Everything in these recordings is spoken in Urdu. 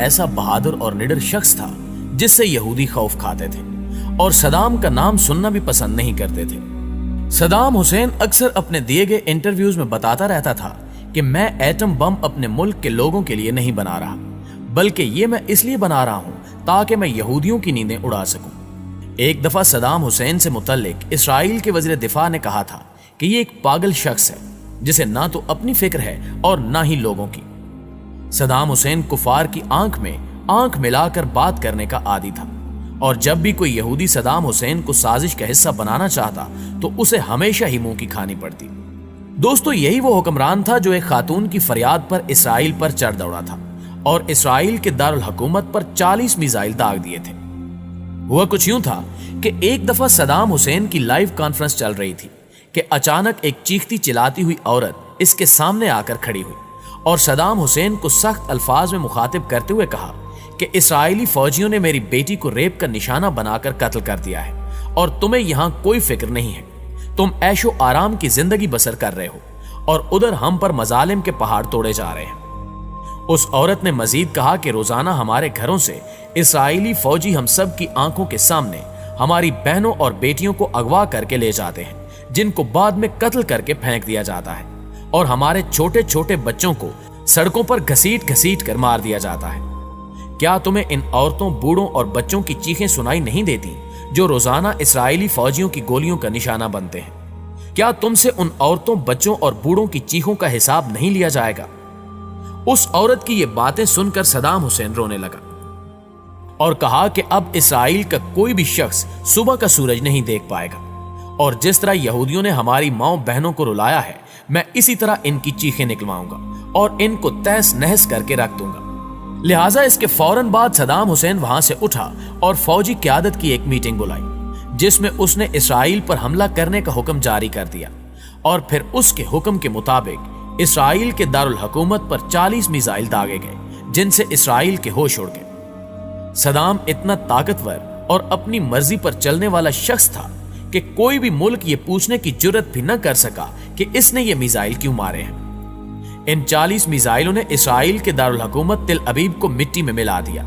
ایسا بہادر اور نڈر شخص تھا جس سے یہودی خوف کھاتے تھے اور صدام کا نام سننا بھی پسند نہیں کرتے تھے۔ صدام حسین اکثر اپنے دیے گئے انٹرویوز میں بتاتا رہتا تھا کہ میں ایٹم بم اپنے ملک کے لوگوں کے لیے نہیں بنا رہا، بلکہ یہ میں اس لیے بنا رہا ہوں تاکہ میں یہودیوں کی نیندیں اڑا سکوں۔ ایک دفعہ صدام حسین سے متعلق اسرائیل کے وزیر دفاع نے کہا تھا کہ یہ ایک پاگل شخص ہے جسے نہ تو اپنی فکر ہے اور نہ ہی لوگوں کی۔ صدام حسین کفار کی آنکھ میں آنکھ ملا کر بات کرنے کا عادی تھا، اور جب بھی کوئی یہودی صدام حسین کو سازش کا حصہ بنانا چاہتا تو اسے ہمیشہ ہی منہ کی کھانی پڑتی۔ دوستو، یہی وہ حکمران تھا جو ایک خاتون کی فریاد پر اسرائیل پر چڑھ دوڑا تھا اور اسرائیل کے دارالحکومت پر 40 میزائل داغ دیے تھے۔ ہوا کچھ یوں تھا کہ ایک دفعہ صدام حسین کی لائیو کانفرنس چل رہی تھی کہ اچانک ایک چیختی چلاتی ہوئی عورت اس کے سامنے آ کر کھڑی ہوئی اور صدام حسین کو سخت الفاظ میں مخاطب کرتے ہوئے کہا کہ اسرائیلی فوجیوں نے میری بیٹی کو ریپ کا نشانہ بنا کر قتل کر دیا ہے اور تمہیں یہاں کوئی فکر نہیں ہے، تم عیش و آرام کی زندگی بسر کر رہے ہو اور ادھر ہم پر مظالم کے پہاڑ توڑے جا رہے ہیں۔ اس عورت نے مزید کہا کہ روزانہ ہمارے گھروں سے اسرائیلی فوجی ہم سب کی آنکھوں کے سامنے ہماری بہنوں اور بیٹیوں کو اغوا کر کے لے جاتے ہیں، جن کو بعد میں قتل کر کے پھینک دیا جاتا ہے، اور ہمارے چھوٹے چھوٹے بچوں کو سڑکوں پر گھسیٹ گھسیٹ کر مار دیا جاتا ہے۔ کیا تمہیں ان عورتوں، بوڑھوں اور بچوں کی چیخیں سنائی نہیں دیتی جو روزانہ اسرائیلی فوجیوں کی گولیوں کا نشانہ بنتے ہیں؟ کیا تم سے ان عورتوں، بچوں اور بوڑھوں کی چیخوں کا حساب نہیں لیا جائے گا؟ اس عورت کی یہ باتیں سن کر صدام حسین رونے لگا اور کہا کہ اب اسرائیل کا کوئی بھی شخص صبح کا سورج نہیں دیکھ پائے گا، اور جس طرح یہودیوں نے ہماری ماؤں بہنوں کو رلایا ہے، میں اسی طرح ان کی چیخیں نکلواؤں گا اور ان کو تہس نہس کر کے رکھ دوں گا۔ لہٰذا اس کے فوراً بعد صدام حسین وہاں سے اٹھا اور فوجی قیادت کی ایک میٹنگ بلائی جس میں اس نے اسرائیل پر حملہ کرنے کا حکم جاری کر دیا، اور پھر اس کے حکم کے مطابق اسرائیل کے دارالحکومت پر 40 میزائل داغے گئے جن سے اسرائیل کے ہوش اڑ گئے۔ صدام اتنا طاقتور اور اپنی مرضی پر چلنے والا شخص تھا کہ کوئی بھی ملک یہ پوچھنے کی جرت بھی نہ کر سکا کہ اس نے یہ میزائل کیوں مارے ہیں۔ ان 40 میزائلوں نے اسرائیل کے دارالحکومت تل ابیب کو مٹی میں ملا دیا،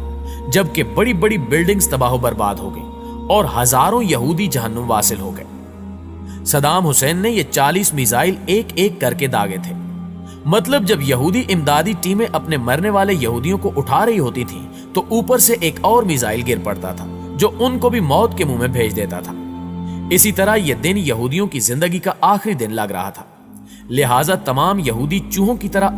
جبکہ بڑی بڑی بلڈنگز تباہ و برباد ہو گئی اور ہزاروں یہودی جہنم واصل ہو گئے۔ صدام حسین نے یہ 40 میزائل ایک ایک کر کے داغے تھے، مطلب جب یہودی امدادی ٹیمیں اپنے مرنے والے یہودیوں کو اٹھا رہی ہوتی تھیں تو اوپر سے ایک اور میزائل گر پڑتا تھا جو ان کو بھی موت کے منہ میں بھیج دیتا تھا۔ اسی طرح یہ دن یہودیوں کی زندگی کا آخری دن لگ رہا تھا، لہٰذا تمام یہودی چوہوں کی طرح